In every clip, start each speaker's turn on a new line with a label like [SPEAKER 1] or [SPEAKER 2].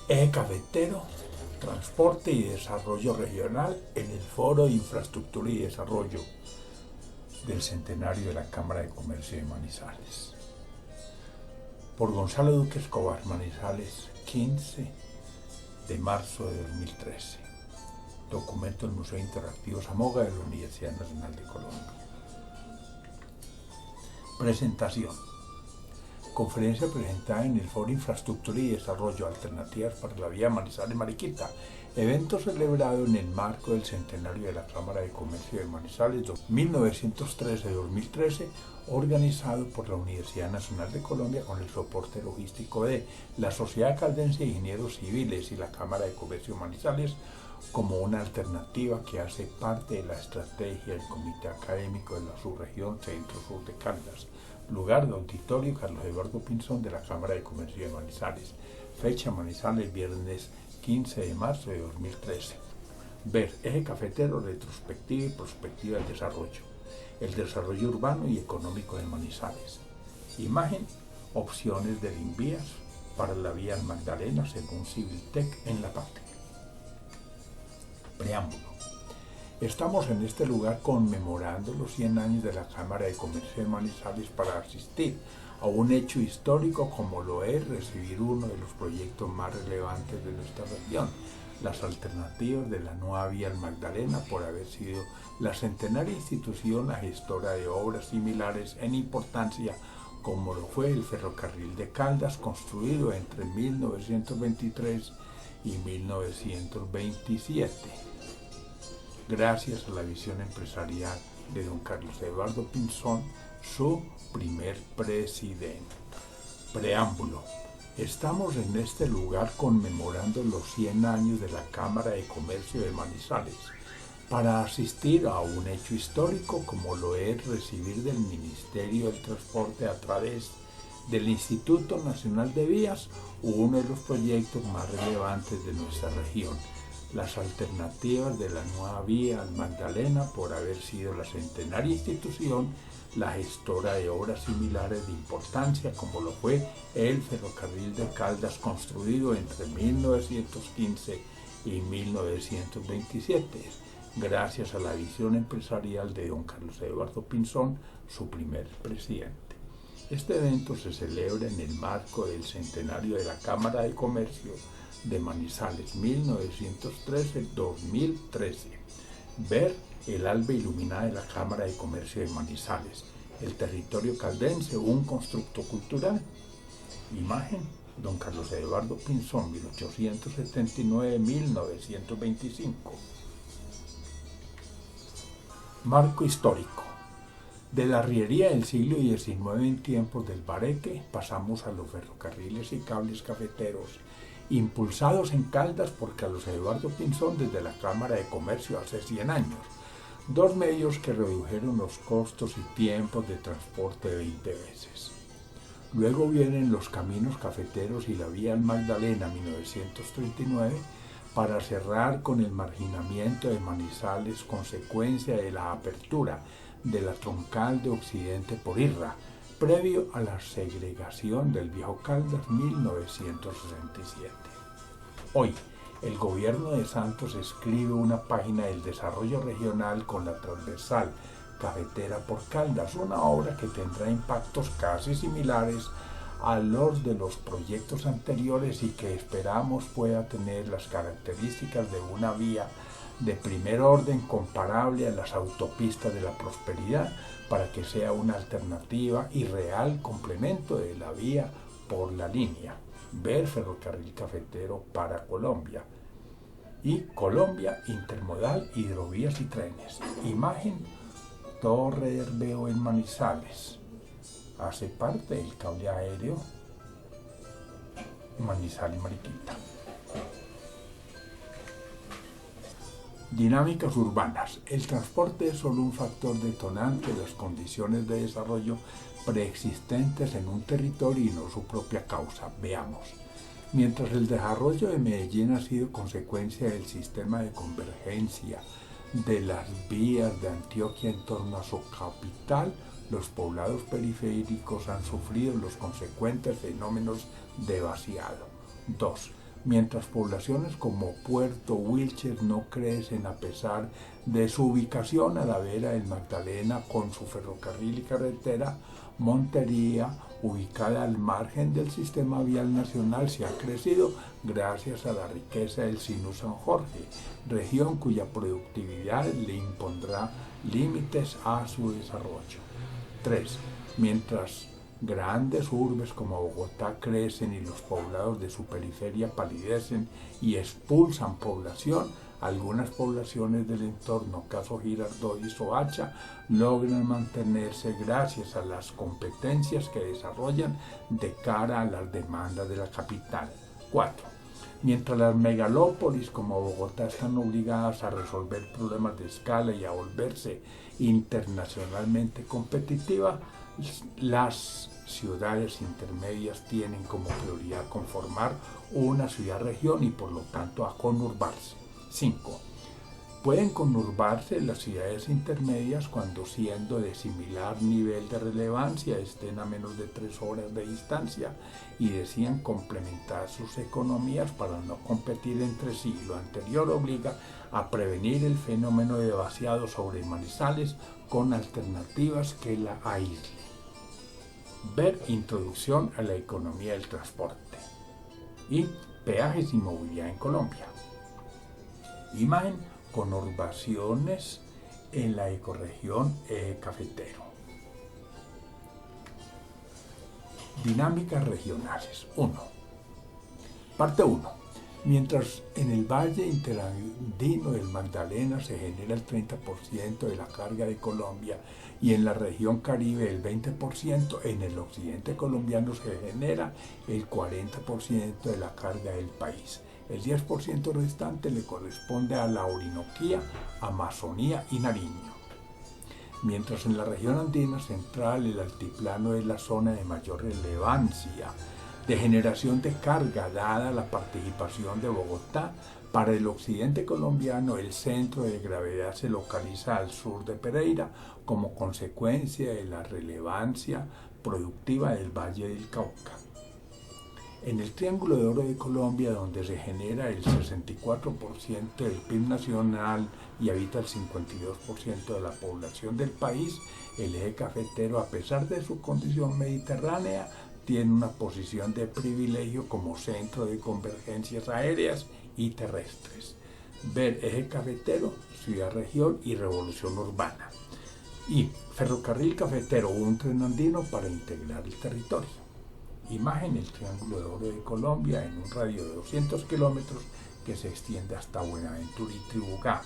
[SPEAKER 1] Eje cafetero, transporte y desarrollo regional en el Foro de Infraestructura y Desarrollo del Centenario de la Cámara de Comercio de Manizales. Por Gonzalo Duque Escobar, Manizales, 15 de marzo de 2013. Documento del Museo Interactivo Zamoga de la Universidad Nacional de Colombia. Presentación. Conferencia presentada en el Foro Infraestructura y Desarrollo, Alternativas para la Vía Manizales-Mariquita, evento celebrado en el marco del centenario de la Cámara de Comercio de Manizales 1913-2013, organizado por la Universidad Nacional de Colombia con el soporte logístico de la Sociedad Caldense de Ingenieros Civiles y la Cámara de Comercio de Manizales, como una alternativa que hace parte de la estrategia del Comité Académico de la Subregión Centro-Sur de Caldas, lugar de auditorio Carlos Eduardo Pinzón de la Cámara de Comercio de Manizales, fecha Manizales, viernes 15 de marzo de 2013. Ver eje cafetero, retrospectiva y prospectiva del desarrollo, el desarrollo urbano y económico de Manizales. Imagen, opciones del Invías para la vía Magdalena según Civiltech en La Patria. Preámbulo. Estamos en este lugar conmemorando los 100 años de la Cámara de Comercio de Manizales para asistir a un hecho histórico como lo es recibir uno de los proyectos más relevantes de nuestra región, las alternativas de la nueva vía al Magdalena, por haber sido la centenaria institución la gestora de obras similares en importancia como lo fue el ferrocarril de Caldas, construido entre 1923 y 1927. Gracias a la visión empresarial de don Carlos Eduardo Pinzón, su primer presidente. Preámbulo. Estamos en este lugar conmemorando los 100 años de la Cámara de Comercio de Manizales para asistir a un hecho histórico como lo es recibir del Ministerio del Transporte a través del Instituto Nacional de Vías uno de los proyectos más relevantes de nuestra región, las alternativas de la nueva vía al Magdalena, por haber sido la centenaria institución la gestora de obras similares de importancia como lo fue el ferrocarril de Caldas, construido entre 1915 y 1927, gracias a la visión empresarial de don Carlos Eduardo Pinzón, su primer presidente. Este evento se celebra en el marco del centenario de la Cámara de Comercio de Manizales 1913-2013. Ver el alba iluminada de la Cámara de Comercio de Manizales, el territorio caldense, un constructo cultural. Imagen, don Carlos Eduardo Pinzón, 1879-1925. Marco histórico. De la arriería del siglo XIX en tiempos del Bareque pasamos a los ferrocarriles y cables cafeteros impulsados en Caldas por Carlos Eduardo Pinzón desde la Cámara de Comercio hace 100 años, dos medios que redujeron los costos y tiempos de transporte 20 veces. Luego vienen los caminos cafeteros y la vía al Magdalena 1939 para cerrar con el marginamiento de Manizales, consecuencia de la apertura de la troncal de Occidente por Irra, previo a la segregación del Viejo Caldas 1967. Hoy, el gobierno de Santos escribe una página del desarrollo regional con la transversal Cafetera por Caldas, una obra que tendrá impactos casi similares a los de los proyectos anteriores y que esperamos pueda tener las características de una vía de primer orden comparable a las autopistas de la prosperidad, para que sea una alternativa y real complemento de la vía por la línea. Ver ferrocarril cafetero para Colombia. Y Colombia, intermodal, hidrovías y trenes. Imagen, Torre de Herbeo en Manizales. Hace parte del cable aéreo Manizales-Mariquita. Dinámicas urbanas. El transporte es solo un factor detonante de las condiciones de desarrollo preexistentes en un territorio y no su propia causa. Veamos. Mientras el desarrollo de Medellín ha sido consecuencia del sistema de convergencia de las vías de Antioquia en torno a su capital, los poblados periféricos han sufrido los consecuentes fenómenos de vaciado. 2. mientras poblaciones como Puerto Wilches no crecen a pesar de su ubicación a la vera del Magdalena con su ferrocarril y carretera. Montería, ubicada al margen del sistema vial nacional, se ha crecido gracias a la riqueza del Sinu San Jorge, región cuya productividad le impondrá límites a su desarrollo. 3. Mientras grandes urbes como Bogotá crecen y los poblados de su periferia palidecen y expulsan población, algunas poblaciones del entorno, caso Girardot y Soacha, logran mantenerse gracias a las competencias que desarrollan de cara a las demandas de la capital. 4. Mientras las megalópolis como Bogotá están obligadas a resolver problemas de escala y a volverse internacionalmente competitivas, las ciudades intermedias tienen como prioridad conformar una ciudad-región y por lo tanto a conurbarse. 5. Pueden conurbarse las ciudades intermedias cuando, siendo de similar nivel de relevancia, estén a menos de 3 horas de distancia y decidan complementar sus economías para no competir entre sí. Lo anterior obliga a prevenir el fenómeno de vaciado sobre Manizales con alternativas que la aíslen. Ver Introducción a la economía del transporte y peajes y movilidad en Colombia. Imagen: conurbaciones en la ecorregión cafetero. Dinámicas regionales. 1. Parte 1. Mientras en el valle interandino del Magdalena se genera el 30% de la carga de Colombia y en la región Caribe el 20%, en el occidente colombiano se genera el 40% de la carga del país. El 10% restante le corresponde a la Orinoquía, Amazonía y Nariño. Mientras en la región andina central el altiplano es la zona de mayor relevancia de generación de carga dada la participación de Bogotá, para el occidente colombiano el centro de gravedad se localiza al sur de Pereira como consecuencia de la relevancia productiva del Valle del Cauca. En el Triángulo de Oro de Colombia, donde se genera el 64% del PIB nacional y habita el 52% de la población del país, el eje cafetero, a pesar de su condición mediterránea, tiene una posición de privilegio como centro de convergencias aéreas y terrestres. Ver eje cafetero, ciudad-región y revolución urbana. Y ferrocarril cafetero, un tren andino para integrar el territorio. Imagen: el Triángulo de Oro de Colombia en un radio de 200 kilómetros que se extiende hasta Buenaventura y Tribugá.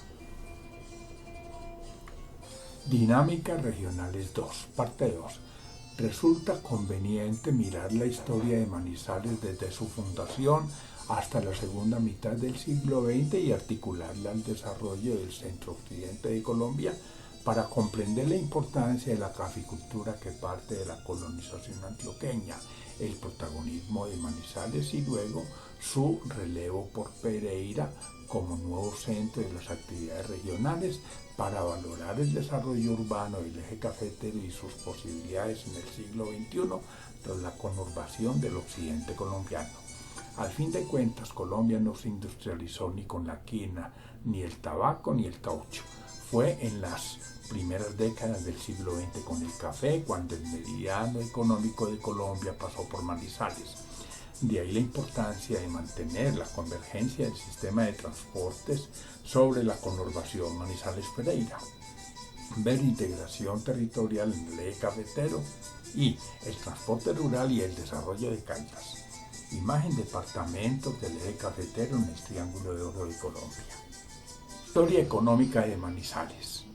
[SPEAKER 1] Dinámicas regionales 2, parte 2. Resulta conveniente mirar la historia de Manizales desde su fundación hasta la segunda mitad del siglo XX y articularla al desarrollo del centro-occidente de Colombia para comprender la importancia de la caficultura que parte de la colonización antioqueña, el protagonismo de Manizales y luego su relevo por Pereira como nuevo centro de las actividades regionales para valorar el desarrollo urbano del eje cafetero y sus posibilidades en el siglo XXI tras la conurbación del occidente colombiano. Al fin de cuentas, Colombia no se industrializó ni con la quina, ni el tabaco, ni el caucho. Fue en las primeras décadas del siglo XX con el café cuando el meridiano económico de Colombia pasó por Manizales. De ahí la importancia de mantener la convergencia del sistema de transportes sobre la conurbación Manizales-Pereira. Ver integración territorial en el eje cafetero y el transporte rural y el desarrollo de calles. Imagen: departamentos del eje cafetero en el Triángulo de Oro de Colombia. Historia económica de Manizales.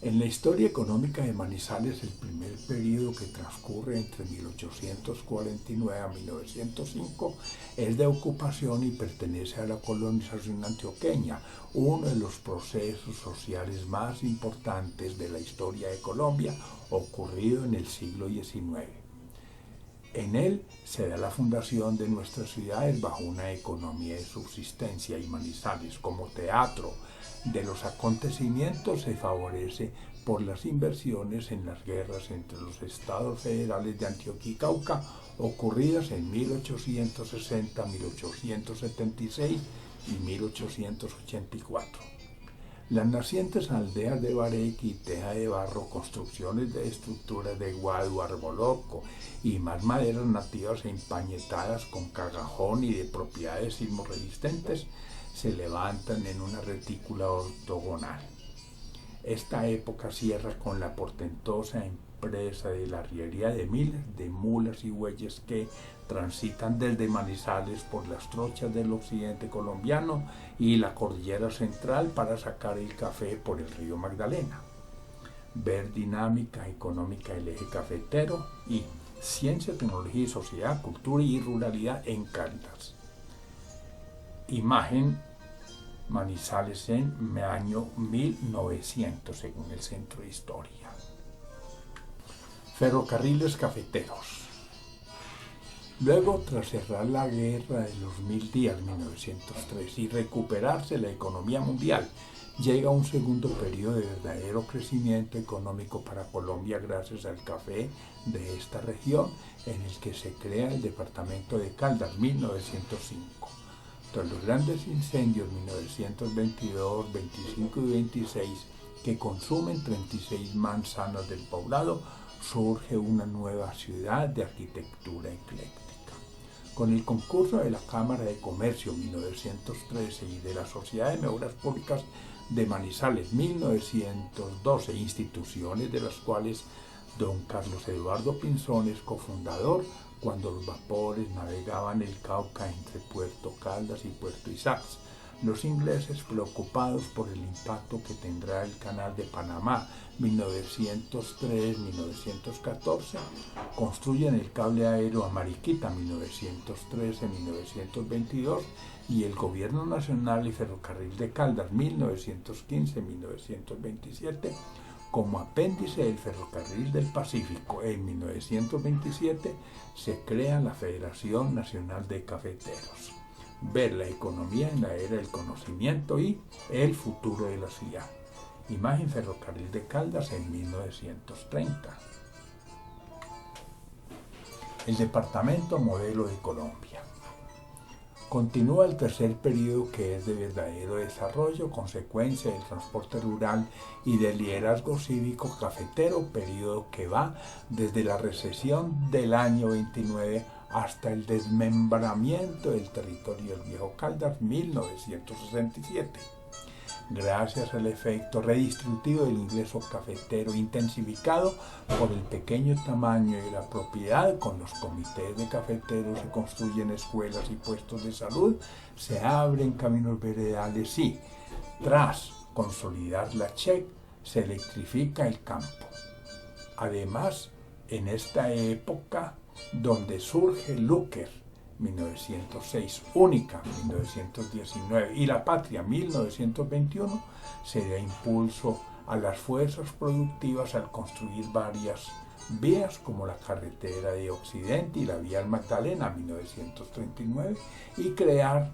[SPEAKER 1] En la historia económica de Manizales, el primer periodo, que transcurre entre 1849 a 1905, es de ocupación y pertenece a la colonización antioqueña, uno de los procesos sociales más importantes de la historia de Colombia, ocurrido en el siglo XIX. En él se da la fundación de nuestras ciudades bajo una economía de subsistencia y Manizales como teatro de los acontecimientos se favorece por las inversiones en las guerras entre los estados federales de Antioquia y Cauca, ocurridas en 1860, 1876 y 1884. Las nacientes aldeas de Bareque y Teja de Barro, construcciones de estructuras de guadu, arboloco y más maderas nativas e empañetadas con cagajón y de propiedades sismorresistentes, se levantan en una retícula ortogonal. Esta época cierra con la portentosa empresa de la arriería de miles de mulas y bueyes que transitan desde Manizales por las trochas del occidente colombiano y la cordillera central para sacar el café por el río Magdalena. Ver dinámica económica del eje cafetero y ciencia, tecnología y sociedad, cultura y ruralidad en Caldas. Imagen Manizales en año 1900 según el Centro de Historia. Ferrocarriles cafeteros. Luego, tras cerrar la Guerra de los 1000 días, 1903, y recuperarse la economía mundial, llega un segundo periodo de verdadero crecimiento económico para Colombia gracias al café de esta región, en el que se crea el departamento de Caldas, 1905. Tras los grandes incendios 1922, 25 y 26, que consumen 36 manzanas del poblado, surge una nueva ciudad de arquitectura ecléctica. Con el concurso de la Cámara de Comercio 1913 y de la Sociedad de Mejoras Públicas de Manizales 1912, instituciones de las cuales don Carlos Eduardo Pinzón es cofundador, cuando los vapores navegaban el Cauca entre Puerto Caldas y Puerto Isax. Los ingleses, preocupados por el impacto que tendrá el Canal de Panamá 1903-1914, construyen el cable aéreo a Mariquita 1913-1922 y el Gobierno Nacional y Ferrocarril de Caldas 1915-1927 como apéndice del Ferrocarril del Pacífico. En 1927 se crea la Federación Nacional de Cafeteros. Ver la economía en la era del conocimiento y el futuro de la ciudad. Imagen Ferrocarril de Caldas en 1930. El departamento modelo de Colombia. Continúa el tercer periodo, que es de verdadero desarrollo, consecuencia del transporte rural y del liderazgo cívico cafetero, periodo que va desde la recesión del año 29 hasta el desmembramiento del territorio del Viejo Caldas, 1967. Gracias al efecto redistributivo del ingreso cafetero intensificado por el pequeño tamaño y la propiedad, con los comités de cafeteros se construyen escuelas y puestos de salud, se abren caminos veredales y, tras consolidar la CHEC, se electrifica el campo. Además, en esta época donde surge Lúquer, 1906, Única, 1919 y La Patria, 1921, se da impulso a las fuerzas productivas al construir varias vías como la carretera de Occidente y la vía al Magdalena, 1939, y crear,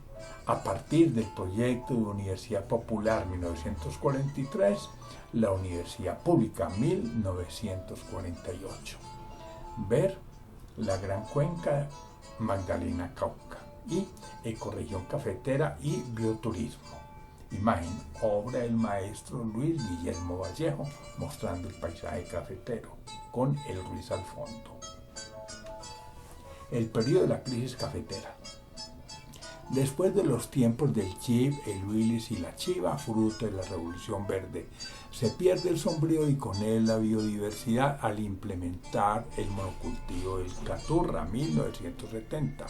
[SPEAKER 1] a partir del proyecto de Universidad Popular, 1943, la Universidad Pública, 1948. Ver la Gran Cuenca Magdalena Cauca y ecorregión cafetera y bioturismo. Imagen, obra del maestro Luis Guillermo Vallejo, mostrando el paisaje cafetero con el Ruiz al fondo. El periodo de la crisis cafetera. Después de los tiempos del Chip, el Willis y la Chiva, fruto de la Revolución Verde, se pierde el sombrío y con él la biodiversidad al implementar el monocultivo del caturra, 1970.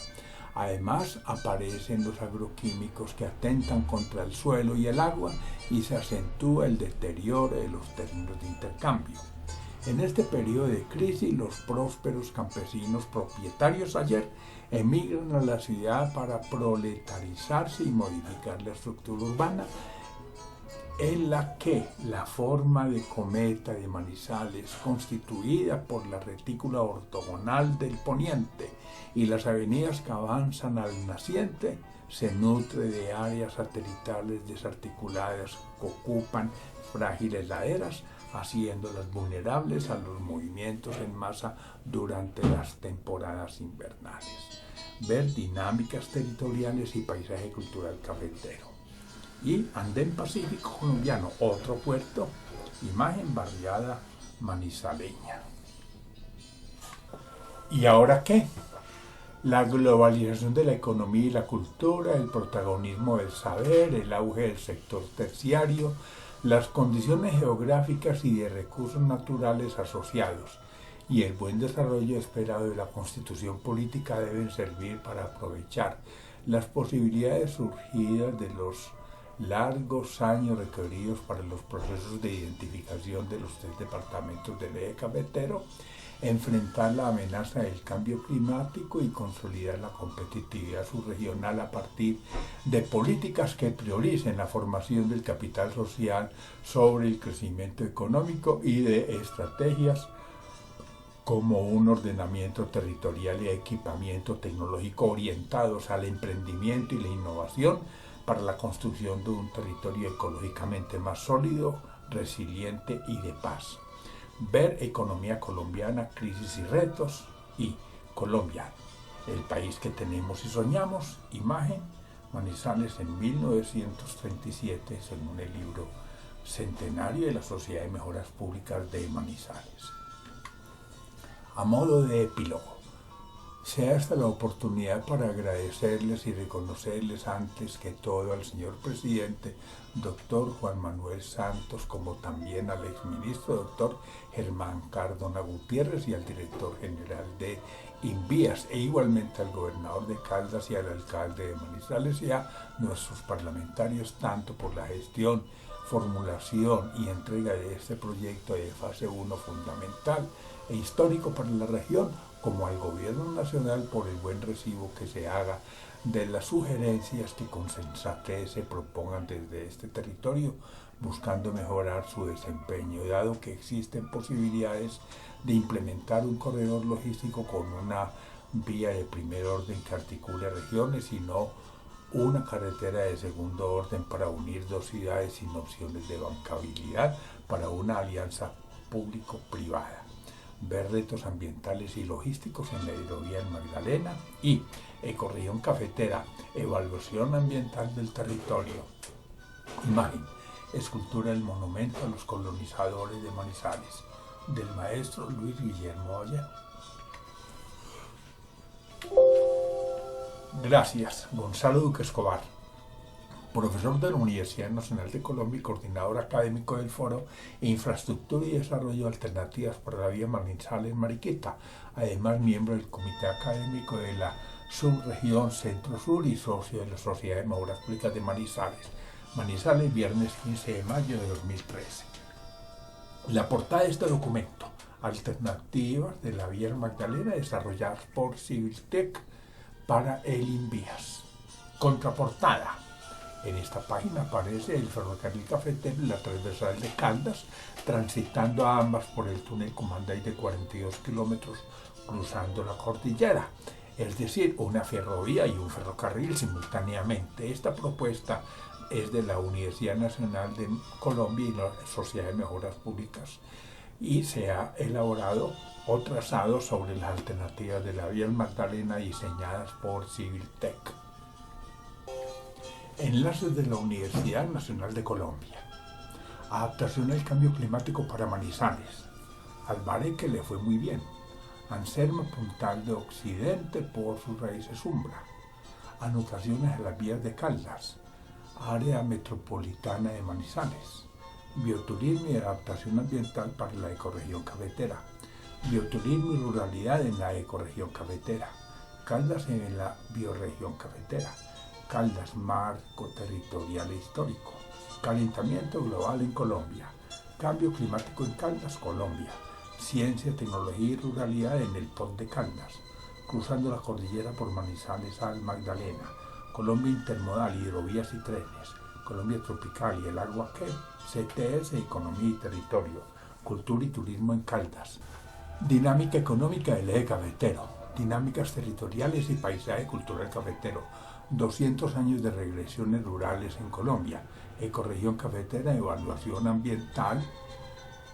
[SPEAKER 1] Además, aparecen los agroquímicos que atentan contra el suelo y el agua y se acentúa el deterioro de los términos de intercambio. En este periodo de crisis, los prósperos campesinos propietarios ayer emigran a la ciudad para proletarizarse y modificar la estructura urbana, en la que la forma de cometa de Manizales, constituida por la retícula ortogonal del poniente y las avenidas que avanzan al naciente, se nutre de áreas satelitales desarticuladas que ocupan frágiles laderas haciéndolas vulnerables a los movimientos en masa durante las temporadas invernales. Ver dinámicas territoriales y paisaje cultural cafetero. Y Andén Pacífico colombiano, otro puerto, imagen barriada manizaleña. ¿Y ahora qué? La globalización de la economía y la cultura, el protagonismo del saber, el auge del sector terciario, las condiciones geográficas y de recursos naturales asociados y el buen desarrollo esperado de la constitución política deben servir para aprovechar las posibilidades surgidas de los largos años requeridos para los procesos de identificación de los 3 departamentos del eje cafetero, enfrentar la amenaza del cambio climático y consolidar la competitividad subregional a partir de políticas que prioricen la formación del capital social sobre el crecimiento económico y de estrategias como un ordenamiento territorial y equipamiento tecnológico orientados al emprendimiento y la innovación para la construcción de un territorio ecológicamente más sólido, resiliente y de paz. Ver economía colombiana, crisis y retos, y Colombia, el país que tenemos y soñamos, imagen, Manizales en 1937, según el libro Centenario de la Sociedad de Mejoras Públicas de Manizales. A modo de epílogo, sea esta la oportunidad para agradecerles y reconocerles antes que todo al señor presidente, doctor Juan Manuel Santos, como también al exministro doctor Germán Cardona Gutiérrez y al director general de Invías, e igualmente al gobernador de Caldas y al alcalde de Manizales y a nuestros parlamentarios, tanto por la gestión, formulación y entrega de este proyecto de fase 1 fundamental e histórico para la región, como al gobierno nacional por el buen recibo que se haga de las sugerencias que con sensatez se propongan desde este territorio, buscando mejorar su desempeño, dado que existen posibilidades de implementar un corredor logístico con una vía de primer orden que articule regiones y no una carretera de segundo orden para unir 2 ciudades sin opciones de bancabilidad para una alianza público-privada. Ver retos ambientales y logísticos en la hidrovía en Magdalena y ecorregión cafetera, evaluación ambiental del territorio. Imagen, escultura del monumento a los colonizadores de Manizales, del maestro Luis Guillermo Ollero. Gracias, Gonzalo Duque Escobar, profesor de la Universidad Nacional de Colombia y coordinador académico del Foro Infraestructura y Desarrollo de Alternativas para la Vía Manizales-Mariquita, además miembro del Comité Académico de la Subregión Centro-Sur y socio de la Sociedad de Mejoras Públicas de Manizales. Manizales, viernes 15 de mayo de 2013. La portada de este documento, Alternativas de la Vía Magdalena desarrolladas por Civiltech para el Invías. Contraportada. En esta página aparece el ferrocarril cafetero y la transversal de Caldas, transitando a ambas por el túnel Comanday de 42 kilómetros cruzando la cordillera, es decir, una ferrovía y un ferrocarril simultáneamente. Esta propuesta es de la Universidad Nacional de Colombia y la Sociedad de Mejoras Públicas y se ha elaborado o trazado sobre las alternativas de la vía Magdalena diseñadas por Civiltech. Enlaces de la Universidad Nacional de Colombia. Adaptación al cambio climático para Manizales. Al Bareque le fue muy bien. Anserma Puntal de Occidente por sus raíces umbra. Anotaciones a las vías de Caldas. Área metropolitana de Manizales. Bioturismo y adaptación ambiental para la ecorregión cafetera. Bioturismo y ruralidad en la ecorregión cafetera. Caldas en la bioregión cafetera. Caldas, marco territorial e histórico. Calentamiento global en Colombia. Cambio climático en Caldas, Colombia. Ciencia, tecnología y ruralidad en el POT de Caldas. Cruzando la cordillera por Manizales al Magdalena. Colombia intermodal, hidrovías y trenes. Colombia tropical y el agua que. CTS, economía y territorio. Cultura y turismo en Caldas. Dinámica económica del eje cafetero. Dinámicas territoriales y paisaje cultural cafetero. 200 años de regresiones rurales en Colombia, ecorregión cafetera, evaluación ambiental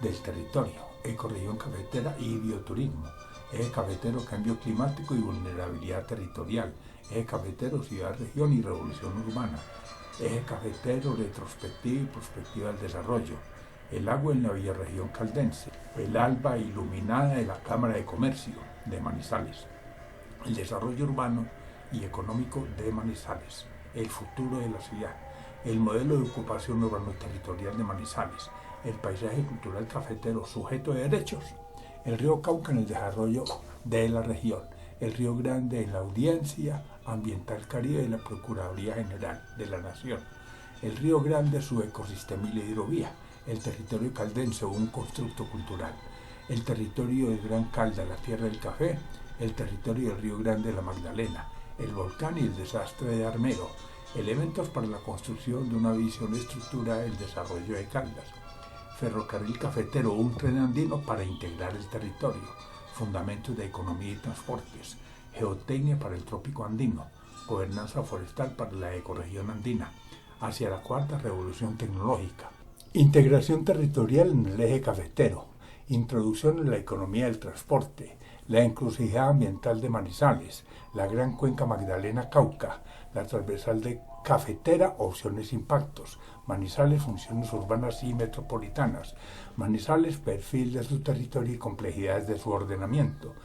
[SPEAKER 1] del territorio, ecorregión cafetera y bioturismo, eje cafetero, cambio climático y vulnerabilidad territorial, eje cafetero, ciudad-región y revolución urbana, eje cafetero, retrospectiva y perspectiva del desarrollo, el agua en la bioregión caldense, el alba iluminada de la Cámara de Comercio de Manizales, el desarrollo urbano y económico de Manizales, el futuro de la ciudad, el modelo de ocupación urbano-territorial de Manizales, el paisaje cultural cafetero sujeto de derechos, el río Cauca en el desarrollo de la región, el río Grande en la Audiencia Ambiental Caribe de la Procuraduría General de la Nación, el río Grande, su ecosistema y la hidrovía, el territorio caldense o un constructo cultural, el territorio de Gran Calda, la tierra del café, el territorio del río Grande de la Magdalena, el volcán y el desastre de Armero, elementos para la construcción de una visión estructurada del desarrollo de Caldas, ferrocarril cafetero o un tren andino para integrar el territorio, fundamentos de economía y transportes, geotecnia para el trópico andino, gobernanza forestal para la ecorregión andina, hacia la cuarta revolución tecnológica, integración territorial en el eje cafetero, introducción en la economía del transporte, la encrucijada ambiental de Manizales, la gran cuenca Magdalena-Cauca, la transversal de cafetera, opciones impactos, Manizales, funciones urbanas y metropolitanas, Manizales, perfil de su territorio y complejidades de su ordenamiento,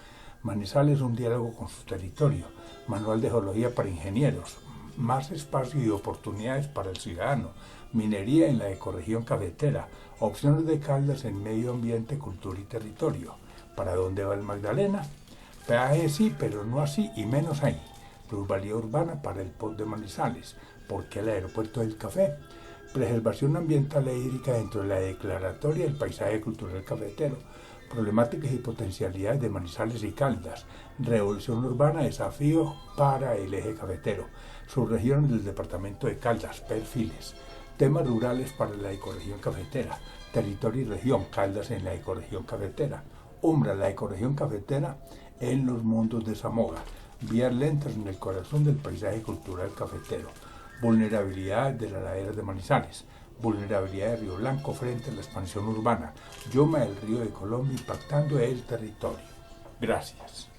[SPEAKER 1] Manizales, un diálogo con su territorio, manual de geología para ingenieros, más espacio y oportunidades para el ciudadano, minería en la ecorregión cafetera, opciones de Caldas en medio ambiente, cultura y territorio. ¿Para dónde va el Magdalena? Peaje sí, pero no así y menos ahí. Plusvalía urbana para el POT de Manizales. ¿Por qué el aeropuerto del café? Preservación ambiental e hídrica dentro de la declaratoria del paisaje cultural cafetero. Problemáticas y potencialidades de Manizales y Caldas. Revolución urbana, desafíos para el eje cafetero. Subregiones del departamento de Caldas, perfiles. Temas rurales para la ecorregión cafetera. Territorio y región, Caldas en la ecorregión cafetera. Umbra, la ecorregión cafetera en los mundos de Zamora. Vías lentas en el corazón del paisaje cultural cafetero. Vulnerabilidad de las laderas de Manizales. Vulnerabilidad de Río Blanco frente a la expansión urbana. Yoma del río de Colombia impactando el territorio. Gracias.